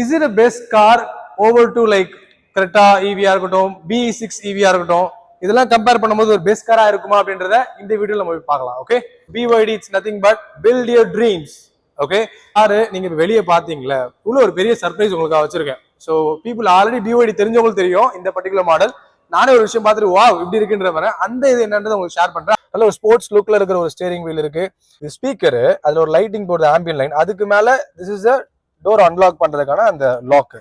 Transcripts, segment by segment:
Is it a best car over to like Creta EV-ஆ இருக்கட்டும், BE6 EV-ஆ இருக்கட்டும், இதெல்லாம் compare பண்ணும்போது ஒரு பெஸ்ட் காரா இருக்குமா அப்படின்றத இந்த வீடியோல நம்ம போய் பார்க்கலாம். Okay, BYD it's nothing but build your dreams. Okay, car நீங்க வெளியே பாத்தீங்களா, உள்ள ஒரு பெரிய சர்ப்ரைஸ் உங்களுக்கு வச்சிருக்கேன். ஸோ பீப்புள் ஆல்ரெடி BYD தெரிஞ்சவங்களுக்கு தெரியும் இந்த பர்டிகுலர் மாடல். நானே ஒரு விஷயம் பார்த்துட்டு வா இப்படி இருக்குன்ற மாதிரி அந்த இது என்னன்றதை உங்களுக்கு ஷேர் பண்றேன். நல்ல ஒரு ஸ்போர்ட்ஸ் லுக்ல இருக்கிற ஒரு ஸ்டேரிங் வீல் இருக்கு. இது ஸ்பீக்கர், அதுல ஒரு லைட்டிங் போடுற ஆம்பியன் லைன், அதுக்கு மேல this is a door unlock பண்றதுக்கான அந்த லாக்.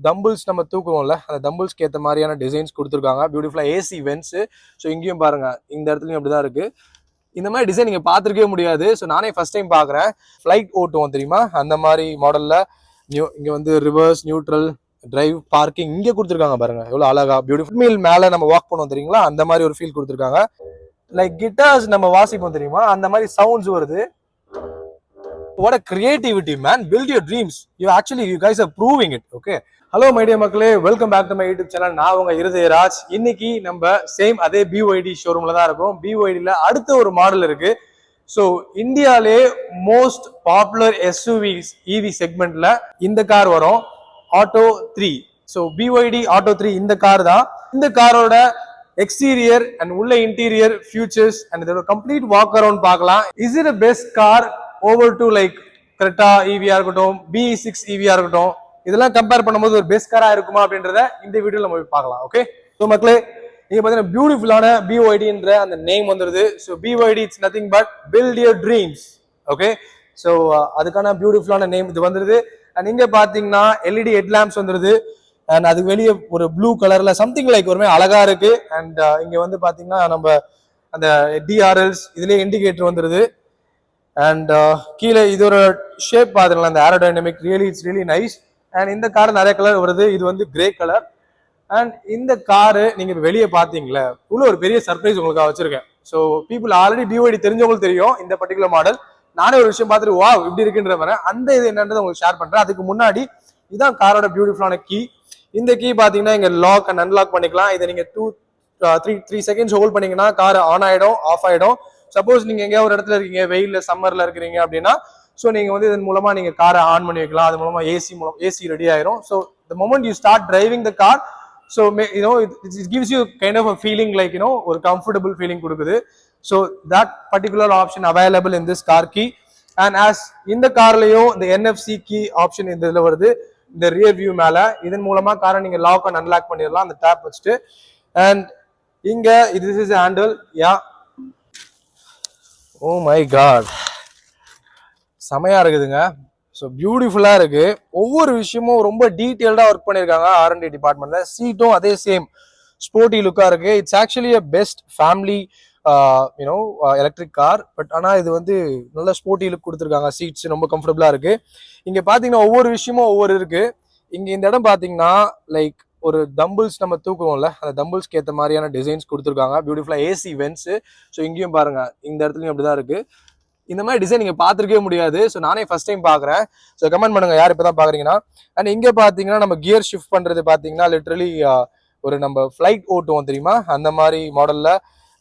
தம்பிள்ஸ் நம்ம தூக்குவோம்ல, அந்த தம்பிள்ஸ்க்கு ஏற்ற மாதிரியான டிசைன்ஸ் கொடுத்துருக்காங்க. பியூட்டிஃபுல்லா ஏசி வென்ட்ஸ். ஸோ இங்கேயும் பாருங்க, இந்த இடத்துலயும் அப்படிதான் இருக்கு. இந்த மாதிரி டிசைன் நீங்க பார்த்துருக்கவே முடியாது. ஸோ நானே ஃபர்ஸ்ட் டைம் பாக்குறேன். ஃபிளைட் ஓட்டுவோம் தெரியுமா, அந்த மாதிரி மாடல்ல இங்க வந்து ரிவர்ஸ், நியூட்ரல், டிரைவ், பார்க்கிங் இங்க கொடுத்துருக்காங்க. பாருங்க எவ்வளவு அழகா பியூட்டிஃபுல். மீல் மேல நம்ம வாக் பண்ணுவோம் தெரியுங்களா, அந்த மாதிரி ஒரு ஃபீல் கொடுத்துருக்காங்க. லைக் கிட்டார்ஸ் நம்ம வாசிப்போம் தெரியுமா, அந்த மாதிரி சவுண்ட்ஸ் வருது. What a creativity, man. Build your dreams. You guys are proving it. Okay. Hello my dear மக்களே, welcome back to my YouTube channel. நான் உங்க இருதயராஜ். இன்னைக்கு நம்ம சேம் அதே BYD ஷோரூம்ல தான் இருக்கோம். BYDல அடுத்த ஒரு மாடல் இருக்கு. ஸோ இந்தியாலே மோஸ்ட் பாப்புலர் SUVs EV செக்மெண்ட்ல இந்த கார் வரும், ஆட்டோ 3. ஸோ BYD ஆட்டோ 3 இந்த கார் தான். இந்த காரோட எக்ஸ்டீரியர் அண்ட் உள்ள இன்டீரியர் ஃபியூச்சர்ஸ் அண்ட் இதோட கம்ப்ளீட் வாக் அரவுண்ட் பார்க்கலாம். Is it a best car over to like Creta EV-ஆ இருக்கட்டும், BE6 EV-ஆ இருக்கட்டும், இதெல்லாம் கம்பேர் பண்ணும்போது ஒரு பெஸ்ட் காரா இருக்குமா அப்படின்றத இந்த வீடியோல நம்ம போய் பார்க்கலாம். ஓகே, ஸோ மக்களே நீங்க பாத்தீங்கன்னா பியூட்டிஃபுல்லான BYDன்ற அந்த நேம் வந்துருது. So BYD it's nothing but build your dreams. Okay, so அதுக்கான பியூட்டிஃபுல்லான நேம் இது வந்துருது. அண்ட் இங்க பாத்தீங்கன்னா LED ஹெட்லாம்ப்ஸ் வந்துருது. அண்ட் அதுக்கு வெளியே ஒரு ப்ளூ கலர்ல சம்திங் லைக் ஒருமே அழகா இருக்கு. அண்ட் இங்க வந்து பாத்தீங்கன்னா நம்ம அந்த DRLs இதுலயே இண்டிகேட்டர் வந்துருது. அண்ட் கீழே இதோட ஷேப் பாத்துக்கலாம், அந்த aerodynamic it's really nice. And இந்த கார் நிறைய கலர் வருது. இது வந்து கிரே கலர். அண்ட் இந்த காரு நீங்க வெளியே பாத்தீங்களா, உள்ள ஒரு பெரிய சர்ப்ரைஸ் உங்களுக்கு வச்சிருக்கேன். ஸோ பீப்புள் ஆல்ரெடி BYD தெரிஞ்சவங்களுக்கு தெரியும் இந்த பர்டிகுலர் மாடல். நானே ஒரு விஷயம் பார்த்துட்டு வா இப்படி இருக்குன்ற மாதிரி அந்த இது என்னன்றதை உங்களுக்கு ஷேர் பண்றேன். அதுக்கு முன்னாடி இதான் காரோட பியூட்டிஃபுல்லான கீ. இந்த கீ பாத்தீங்கன்னா இங்க லாக் அண்ட் அன்லாக் பண்ணிக்கலாம். இதை நீங்க 3 செகண்ட்ஸ் ஹோல்ட் பண்ணீங்கன்னா கார் ஆன் ஆயிடும், ஆஃப் ஆயிடும். சப்போஸ் நீங்க எங்கேயாவது ஒரு இடத்துல இருக்கீங்க, வெயில்ல சம்மர்ல இருக்கிறீங்க அப்படின்னா, ஸோ நீங்க வந்து இதன் மூலமா நீங்க காரை ஆன் பண்ணி வைக்கலாம். அது மூலமா ஏசி ரெடி ஆயிரும். So the moment you start driving the car, so it gives you kind of a feeling like ஒரு comfortable feeling கொடுக்குது. So that particular option available in this car key. And as இந்த கார்லயும் இந்த NFC key option இந்த இதுல வருது, இந்த rear view மேல. இதன் மூலமா காரை நீங்க லாக் அண்ட் அன்லாக் பண்ணிடலாம் அந்த டேப் வச்சுட்டு. அண்ட் இங்க this is handle. Oh my God, செமையா இருக்குதுங்க. ஸோ பியூட்டிஃபுல்லா இருக்கு. ஒவ்வொரு விஷயமும் ரொம்ப டீட்டெயில்டா ஒர்க் பண்ணிருக்காங்க R&D டிபார்ட்மெண்ட்ல. சீட்டும் அதே சேம் ஸ்போர்ட்டி லுக்கா இருக்கு. It's actually a best family electric car. But ஆனா இது வந்து நல்ல ஸ்போர்ட்டி லுக் கொடுத்துருக்காங்க. சீட்ஸ் ரொம்ப கம்ஃபர்டபுளா இருக்கு. இங்க பாத்தீங்கன்னா ஒவ்வொரு விஷயமும் ஒவ்வொரு இருக்கு. இங்க இந்த இடம் பாத்தீங்கன்னா லைக் ஒரு தம்பிள்ஸ் நம்ம தூக்குவோம்ல, அந்த தம்பிள்ஸ்க்கு ஏற்ற மாதிரியான டிசைன்ஸ் கொடுத்துருக்காங்க. பியூட்டிஃபுல்லா ஏசி வென்ட்ஸ். ஸோ இங்கேயும் பாருங்க, இந்த இடத்துலயும் அப்படிதான் இருக்கு. இந்த மாதிரி டிசைன் நீங்க பார்த்துருக்கவே முடியாது. ஸோ நானே ஃபர்ஸ்ட் டைம் பாக்குறேன். ஸோ கமெண்ட் பண்ணுங்க யார் இப்பதான் பாக்குறீங்கன்னா. அண்ட் இங்க பாத்தீங்கன்னா நம்ம கியர் ஷிஃப்ட் பண்றது பாத்தீங்கன்னா லிட்டரலி ஒரு நம்ம ஃபிளைட் ஓட்டுவோம் தெரியுமா, அந்த மாதிரி மாடல்ல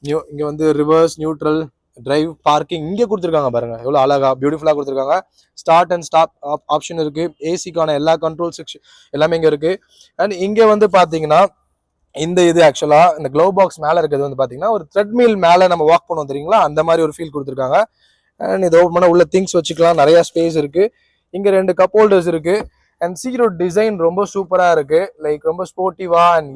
இங்க வந்து ரிவர்ஸ், நியூட்ரல், டிரைவ், பார்க்கிங் இங்க கொடுத்துருக்காங்க. பாருங்க எவ்வளவு அழகா பியூட்டிஃபுல்லா கொடுத்துருக்காங்க. ஸ்டார்ட் அண்ட் ஸ்டாப் ஆப்ஷன் இருக்கு. ஏசிக்கான எல்லா கண்ட்ரோல் செக்ஷன் எல்லாமே இங்க இருக்கு. அண்ட் இங்க வந்து பாத்தீங்கன்னா இந்த இது ஆக்சுவலா இந்த க்ளோ பாக்ஸ் மேல இருக்கிறது வந்து பாத்தீங்கன்னா ஒரு த்ரெட்மில் மேல நம்ம வாக் பண்ணுவோம் தெரியுங்களா, அந்த மாதிரி ஒரு ஃபீல் கொடுத்துருக்காங்க. அண்ட் இது ஓப்பன் பண்ண உள்ள திங்ஸ் வச்சுக்கலாம், நிறைய ஸ்பேஸ் இருக்கு. இங்க 2 கப் ஹோல்டர்ஸ் இருக்கு. அண்ட் சீரோட டிசைன் ரொம்ப சூப்பரா இருக்கு. லைக் ரொம்ப ஸ்போர்ட்டிவா அண்ட்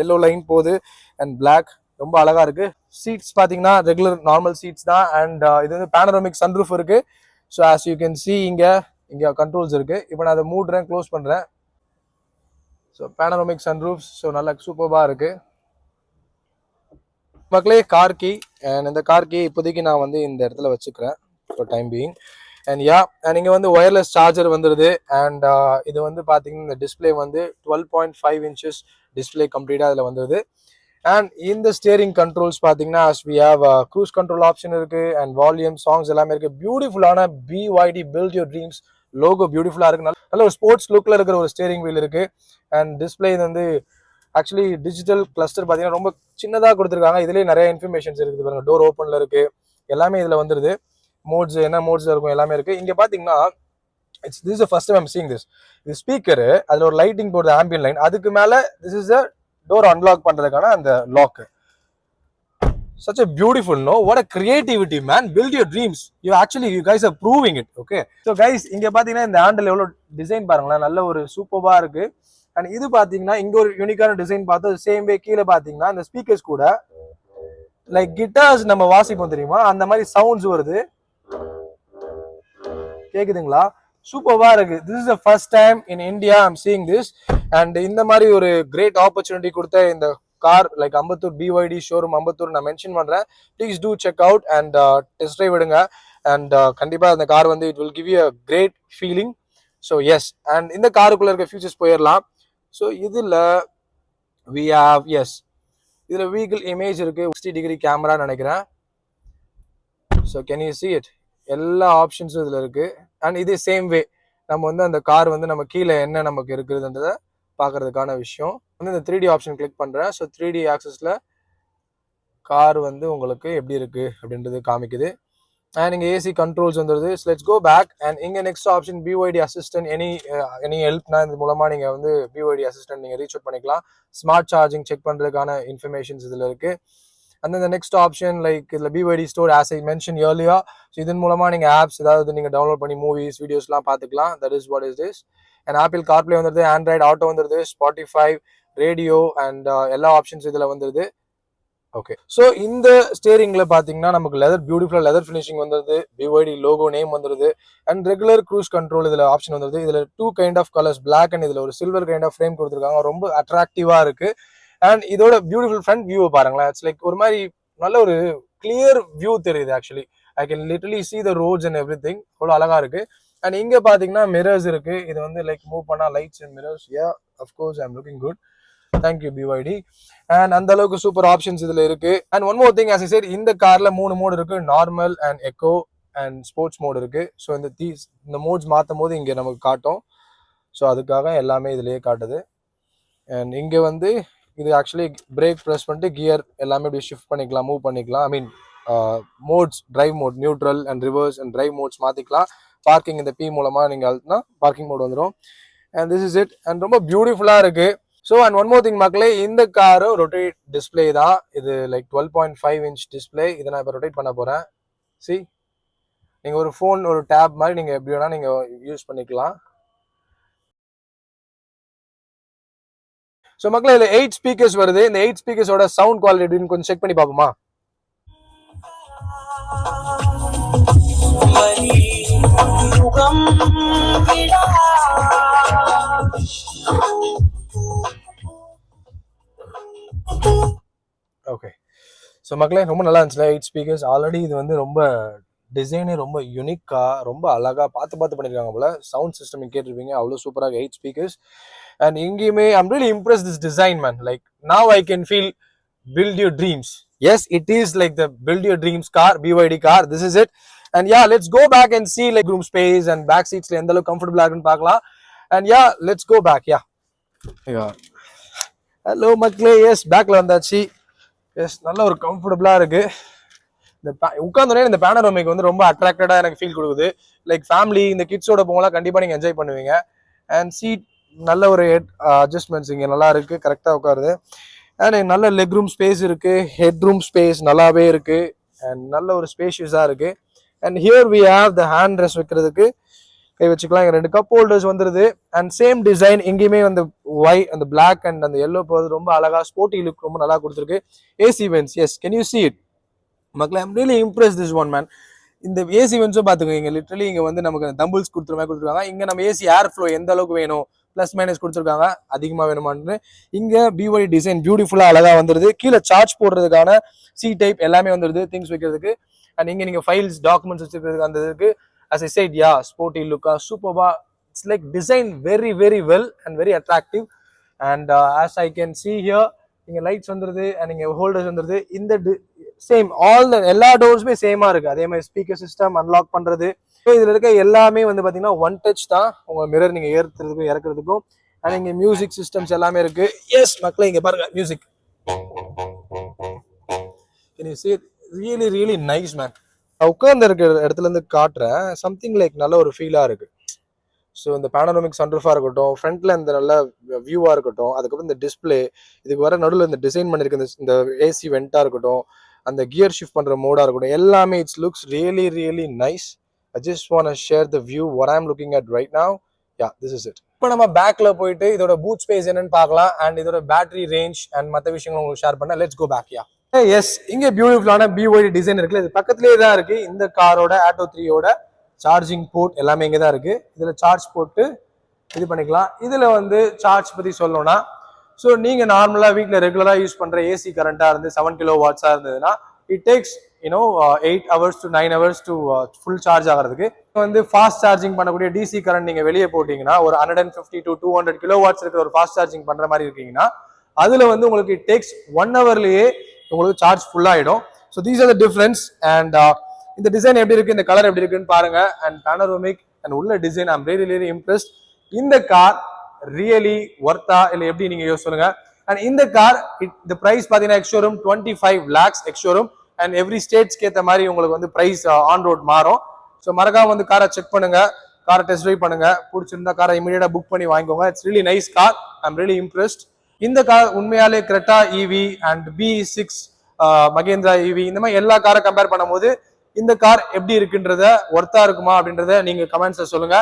எல்லோ லைன் போகுது அண்ட் பிளாக் ரொம்ப அழகா இருக்கு. சீட்ஸ் பாத்தீங்கன்னா ரெகுலர் நார்மல் சீட்ஸ் தான். அண்ட் இது வந்து பேனரோமிக் சன்ரூஃப் இருக்கு. So as you can see இங்க கண்ட்ரோல்ஸ் இருக்கு. இப்போ நான் அதை மூடுறேன், க்ளோஸ் பண்றேன். So panoramic sunroofs. ஸோ நல்லா சூப்பர்பா இருக்கு மக்களே. Car key. அண்ட் இந்த கார் கீ இப்போதைக்கு நான் வந்து இந்த இடத்துல வச்சுக்கிறேன் ஃபார் டைம் பீயிங். அண்ட் இங்க வந்து ஒயர்லெஸ் சார்ஜர் வந்துருது. அண்ட் இது வந்து பாத்தீங்கன்னா இந்த டிஸ்பிளே வந்து 12.5 inches டிஸ்பிளே கம்ப்ளீட்டா அதுல வந்துருது. அண்ட் இந்த ஸ்டியரிங் கண்ட்ரோல்ஸ் பாத்தீங்கன்னா as we have cruise control option இருக்கு. அண்ட் வால்யூம், சாங்ஸ் எல்லாமே இருக்கு. பியூட்டிஃபுல்லான BYD build your dreams logo பியூட்டிஃபுல்லா இருக்கு. நல்ல ஒரு ஸ்போர்ட்ஸ் லுக்ல இருக்கிற ஒரு ஸ்டியரிங் வீல் இருக்கு. அண்ட் டிஸ்பிளே இது வந்து ஆக்சுவலி டிஜிட்டல் கிளஸ்டர் பாத்தீங்கன்னா ரொம்ப சின்னதா கொடுத்துருக்காங்க. இதுலயே நிறைய இன்ஃபர்மேஷன்ஸ் இருக்குது பாருங்க. டோர் ஓப்பன்ல இருக்கு, எல்லாமே இதுல வந்துருது. மோட்ஸ் என்ன மோட்ஸ் இருக்கும் எல்லாமே இருக்கு. இங்க பாத்தீங்கன்னா this is the first time I'm seeing this. The speaker அதுல ஒரு லைட்டிங் போடுற ambient லைன், அதுக்கு மேல this is a door unlock பண்றதுக்கான அந்த lock. Such a beautiful, no? What a creativity, man. Build your dreams. You guys are proving it. Okay, so guys, இங்க பாத்தீங்கன்னா இந்த ஹேண்டில் எவ்வளவு டிசைன் பாருங்களேன், நல்ல ஒரு சூப்பர்பா இருக்கு. அண்ட் இது பாத்தீங்கன்னா இங்க ஒரு யூனிக்கான டிசைன் பார்த்தா சேம் வே கீழே பாத்தீங்கன்னா இந்த ஸ்பீக்கர்ஸ் கூட லைக் கிட்டார்ஸ் நம்ம வாசிப்போம் தெரியுமா, அந்த மாதிரி சவுண்ட்ஸ் வருது. கேக்குதுங்களா? சூப்பர்வா இருக்கு. This is the first time in India I'm seeing this. And இந்த மாதிரி ஒரு கிரேட் ஆப்பர்ச்சுனிட்டி கொடுத்த இந்த car like Ambattur BYD showroom Ambattur நான் மென்ஷன் பண்றேன். Please do check out and test drive விடுங்க. அண்ட் கண்டிப்பா அந்த கார் வந்து it will give you a great feeling. So yes, and இந்த காருக்குள்ள இருக்க ஃபியூச்சர்ஸ் போயிடலாம். ஸோ இதுல வி ஹாவ் எஸ், இதுல வெஹிக்கிள் இமேஜ் இருக்கு, 60° கேமரா நினைக்கிறேன். So can you see it? எல்லா ஆப்ஷன்ஸும் இதுல இருக்கு. அண்ட் இதே சேம் வே நம்ம வந்து அந்த கார் வந்து நம்ம கீழே என்ன நமக்கு இருக்குதுன்றத பாக்குறதுக்கான விஷயம் வந்து இந்த 3D ஆப்ஷன் கிளிக் பண்றேன். ஸோ 3D ஆக்சஸ்ல கார் வந்து உங்களுக்கு எப்படி இருக்கு அப்படின்றது காமிக்குது. அண்ட் இங்க ஏசி கண்ட்ரோல்ஸ் வந்துருது. Let's go back. அண்ட் இங்க next option BYD assistant. Any ஹெல்ப்னா இது மூலமா நீங்க வந்து பிஒய்டி அசிஸ்டன்ட் நீங்க ரீச் அவுட் பண்ணிக்கலாம். ஸ்மார்ட் சார்ஜிங் செக் பண்றதுக்கான இன்ஃபர்மேஷன்ஸ் இதுல இருக்கு. And then the next option like the BYD store as I mentioned earlier. So இதன் மூலமா நீங்க ஆப்ஸ் ஏதாவது நீங்க டவுன்லோட் பண்ணி மூவிஸ் வீடியோஸ்லாம் பார்த்துக்கலாம். That is what is this. And Apple CarPlay வந்துருது, Android Auto வந்துருது, Spotify, ரேடியோ அண்ட் எல்லா ஆப்ஷன்ஸ் இதுல வந்துருது. ஓகே, ஸோ இந்த ஸ்டேரிங்ல பாத்தீங்கன்னா நமக்கு லெதர் பியூட்டிஃபுல்லா லெதர் ஃபினிஷிங் வந்துருது, பிஒய்டி லோகோ நேம் வந்துருது. அண்ட் ரெகுலர் க்ரூஸ் கண்ட்ரோல் இதுல ஆப்ஷன் வந்துருது. இதுல 2 kind of colours, black and இதுல ஒரு சில்வர் கைண்ட் ஆஃப் ஃப்ரேம் கொடுத்துருக்காங்க. ரொம்ப அட்ராக்டிவா இருக்கு. அண்ட் இதோட பியூட்டிஃபுல் ஃப்ரண்ட் வியூ பாருங்களேன். இட்ஸ் லைக் ஒரு மாதிரி நல்ல ஒரு கிளியர் வியூ தெரியுது. Actually I can literally see the roads and everything. அவ்வளோ அழகா இருக்கு. அண்ட் இங்க பாத்தீங்கன்னா மிரர்ஸ் இருக்கு. இது வந்து லைக் மூவ் பண்ணா lights and mirrors. Yeah of course I am looking good. Thank you BYD. And அந்த அளவுக்கு சூப்பர் ஆப்ஷன்ஸ் இதுல இருக்கு. And one more thing, as I said, இந்த கார்ல 3 மோட் இருக்கு, normal and eco and sports mode இருக்கு. ஸோ இந்த மோட்ஸ் மாற்றும் போது இங்க நமக்கு காட்டும். ஸோ அதுக்காக எல்லாமே இதுலயே காட்டுது. அண்ட் இங்க வந்து இது ஆக்சுவலி பிரேக் ப்ரெஸ் பண்ணிட்டு கியர் எல்லாமே இப்படி ஷிஃப்ட் பண்ணிக்கலாம், மூவ் பண்ணிக்கலாம். I mean modes, drive mode, neutral and reverse and drive modes மாத்திக்கலாம். பார்க்கிங் இந்த பி மூலமா நீங்க அழுத்தினா பார்க்கிங் மோட் வந்துடும். And this is it. And ரொம்ப பியூட்டிஃபுல்லா இருக்கு. So and one more thing மக்களே, இந்த காரு ரொட்டேட் டிஸ்பிளே தான். இது லைக் 12.5 inch டிஸ்பிளே. இதை நான் இப்போ ரொட்டேட் பண்ண போறேன். சி, நீங்க ஒரு ஃபோன், ஒரு டேப் மாதிரி நீங்க எப்படி வேணா நீங்க யூஸ் பண்ணிக்கலாம். ஸோ மக்களே இதுல 8 ஸ்பீக்கர்ஸ் வருது. இந்த 8 ஸ்பீக்கர்ஸோட சவுண்ட் குவாலிட்டி எப்படின்னு கொஞ்சம் செக் பண்ணி பார்ப்போமா? ஓகே, ஸோ மக்களே ரொம்ப நல்லா இருந்துச்சுல 8 ஸ்பீக்கர்ஸ். ஆல்ரெடி இது வந்து ரொம்ப டிசைனே ரொம்ப யூனிக்கா, ரொம்ப அழகா பார்த்து பண்ணிருக்காங்க போல. சவுண்ட் சிஸ்டம் கேட்டிருப்பீங்க, அவ்வளோ சூப்பராக 8 ஸ்பீக்கர்ஸ். அண்ட் இங்கேயுமே I'm really impress this design man. Like now I can feel build your dreams. Yes, it is like the build your dreams car, BYD car. This is it. And yeah, let's go back and see like room space and back seats la endha comfortable ah irukku paakalam. And yeah, let's go back. Yeah, hello மக்களே. S, பேக்ல வந்தாச்சு. S, நல்ல ஒரு கம்ஃபர்டபுளா இருக்கு. இந்த உட்கார்ந்தோடனே இந்த panoramic வந்து ரொம்ப அட்ராக்டடா எனக்கு ஃபீல் கொடுக்குது. லைக் ஃபேமிலி இந்த கிட்ஸோட போகலாம் கண்டிப்பா நீங்க என்ஜாய் பண்ணுவீங்க. அண்ட் சீட் நல்ல ஒரு அட்ஜஸ்ட்மெண்ட்ஸ் இங்க நல்லா இருக்கு, கரெக்டா உட்காருது. அண்ட் நல்ல லெக் ரூம் ஸ்பேஸ் இருக்கு, ஹெட் ரூம் ஸ்பேஸ் நல்லாவே இருக்கு. அண்ட் நல்ல ஒரு ஸ்பேஷியஸா இருக்கு. And here we have the hand rest வைக்கிறதுக்கு கை வச்சுக்கலாம். இங்க 2 கப் ஹோல்டர்ஸ் வந்துருது. அண்ட் சேம் டிசைன் இங்கேயுமே வந்து ஒயிட், அந்த பிளாக் அண்ட் அந்த எல்லோ போது ரொம்ப அழகா ஸ்போர்ட்டி லுக் ரொம்ப நல்லா கொடுத்துருக்கு. AC vents, yes, can you see it? மக்களே I'm really impress this one man. இந்த ஏசி வென்ட்ஸும் பாத்துக்கோங்க, லிட்டரலி இங்க வந்து நமக்கு தம்பிள்ஸ் கொடுத்துருக்காங்க. இங்க நம்ம ஏசி ஏர் ஃப்ளோ எந்த அளவுக்கு வேணும், பிளஸ் மைனஸ் கொடுத்துருக்காங்க, அதிகமா வேணுமான்னு. இங்க பிஒய்டி டிசைன் பியூட்டிஃபுல்லா அழகா வந்துருது. கீழே சார்ஜ் போடுறதுக்கான சி டைப் எல்லாமே வந்துருது, திங்ஸ் வைக்கிறதுக்கு. அண்ட் இங்க நீங்க ஃபைல்ஸ், டாக்குமெண்ட்ஸ் வச்சுக்கிறதுக்கு அந்த இருக்கு. as I said, yeah, sporty look, superba. It's like designed very very well and very attractive. And as I can see here, இங்க லைட்ஸ் வந்துருது அண்ட் இங்க ஹோல்டர்ஸ் வந்துருது. இந்த சேம் ஆல் த எல்லா டோர்ஸுமே சேமா இருக்கு. அதே மாதிரி ஸ்பீக்கர் சிஸ்டம், அன்லாக் பண்றது, இதுல இருக்க எல்லாமே வந்து பாத்தீங்கன்னா ஒன் டச் தான். உங்க மிரர் நீங்க ஏற்றுறதுக்கும் இறக்குறதுக்கும். அண்ட் இங்க மியூசிக் சிஸ்டம்ஸ் எல்லாமே இருக்கு. எஸ் மக்களே, இங்க பாருங்க music. Can you see it? Really really nice man. உட்கார்ந்து இருக்கிற இடத்துல இருந்து காட்டுறேன். சம்திங் லைக் நல்ல ஒரு ஃபீலா இருக்கு. ஸோ இந்த பேனரோமிக் சன்ரூஃபாக இருக்கட்டும், ஃப்ரண்ட்ல இந்த நல்ல வியூவாக இருக்கட்டும், அதுக்கப்புறம் இந்த டிஸ்பிளே, இதுக்கு வர நடுவில் இந்த டிசைன் பண்ணியிருக்க இந்த ஏசி வெண்ட்டாக இருக்கட்டும், அந்த கியர் ஷிஃப்ட் பண்ணுற மோடாக இருக்கட்டும், எல்லாமே it's looks really really nice. I just want to share the view what I'm looking at right now. Yeah, this is it. இப்போ நம்ம பேக்ல போயிட்டு இதோட பூட் ஸ்பேஸ் என்னன்னு பார்க்கலாம் அண்ட் இதோட பேட்டரி ரேஞ்ச் அண்ட் மற்ற விஷயங்கள் உங்களுக்கு ஷேர் பண்ண. Let's go back. Yeah yes, இங்க பியூட்டிஃபுல்லான BYD டிசைன் இருக்குல்ல, இது பக்கத்துலேயே தான் இருக்கு. இந்த காரோட ஆட்டோ 3யோட சார்ஜிங் போர்ட் எல்லாமே இங்கே தான் இருக்கு. இதுல சார்ஜ் போட்டு இது பண்ணிக்கலாம். இதுல வந்து சார்ஜ் பத்தி சொல்லணும்னா, ஸோ நீங்க நார்மலா வீட்டில் ரெகுலரா யூஸ் பண்ற ஏசி கரண்டா இருந்து 7 kW இருந்ததுன்னா it takes 8 hours to 9 hours to full charge ஆகிறதுக்கு. வந்து ஃபாஸ்ட் சார்ஜிங் பண்ணக்கூடிய டிசி கரண்ட் நீங்க வெளியே போட்டீங்கன்னா ஒரு 150 to 200 kW இருக்கிற ஒரு ஃபாஸ்ட் சார்ஜிங் பண்ற மாதிரி இருக்கீங்கன்னா அதுல வந்து உங்களுக்கு இட் டேக்ஸ் 1 hourலயே உங்களுக்கு சார்ஜ் ஃபுல் ஆயிடும். So these are the difference. And இந்த டிசைன் எப்படி இருக்கு, இந்த கலர் எப்படி இருக்குன்னு பாருங்க. அண்ட் பேனரோமிக் அண்ட் உள்ள design I'm really really impressed. இந்த கார் ரியலி ஒர்த்தா இல்லை எப்படி நீங்க சொல்லுங்க. அண்ட் இந்த கார் இந்த பிரைஸ் பாத்தீங்கன்னா ex showroom 25 lakhs ex showroom. And every ஸ்டேட்ஸ்க்கு ஏற்ற மாதிரி உங்களுக்கு வந்து பிரைஸ் ஆன் ரோட் மாறும். ஸோ மறக்காம வந்து காரை செக் பண்ணுங்க, காரை டெஸ்ட் ட்ரைவ் பண்ணுங்க. பிடிச்சிருந்தா காரை இமீடியட்டா புக் பண்ணி வாங்கிக்கோங்க. It's really nice car. I'm really impressed. இந்த கார் உண்மையாலே Creta EV and B6 Mahindra EV இந்த மாதிரி எல்லா காரை கம்பேர் பண்ணும்போது இந்த கார் எப்படி இருக்குன்றத ஒர்த்தா இருக்குமா அப்படின்றத நீங்க கமெண்ட்ஸ்ல சொல்லுங்க.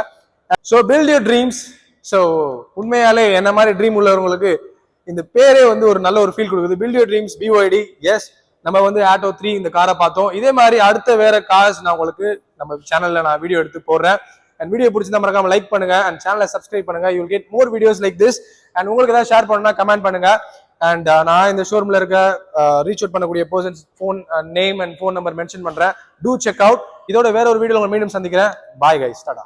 So build your dreams. So உண்மையாலே என்ன மாதிரி ட்ரீம் உள்ளவங்களுக்கு இந்த பேரே வந்து ஒரு நல்ல ஒரு ஃபீல் கொடுக்குது. Build your dreams BYD. Yes, நம்ம வந்து ஆட்டோ 3 இந்த காரை பார்த்தோம். இதே மாதிரி அடுத்த வேற கார்ஸ் நான் உங்களுக்கு நம்ம சேனல்ல நான் வீடியோ எடுத்து போடுறேன். அண்ட் வீடியோ பிடிச்சிருந்தா மறக்காம லைக் பண்ணுங்க அண்ட் சேனலை சப்ஸ்கிரைப் பண்ணுங்க. You will get more videos like this. And உங்களுக்கு ஏதாவது ஷேர் பண்ணா கமெண்ட் பண்ணுங்க. அண்ட் நான் இந்த ஷோரூம்ல இருக்க ரீச் அவுட் பண்ணக்கூடிய persons phone name and phone number mention பண்றேன். To check out. இதோட வேற ஒரு வீடியோ உங்களை மீண்டும் சந்திக்கிறேன். Bye guys, Tata.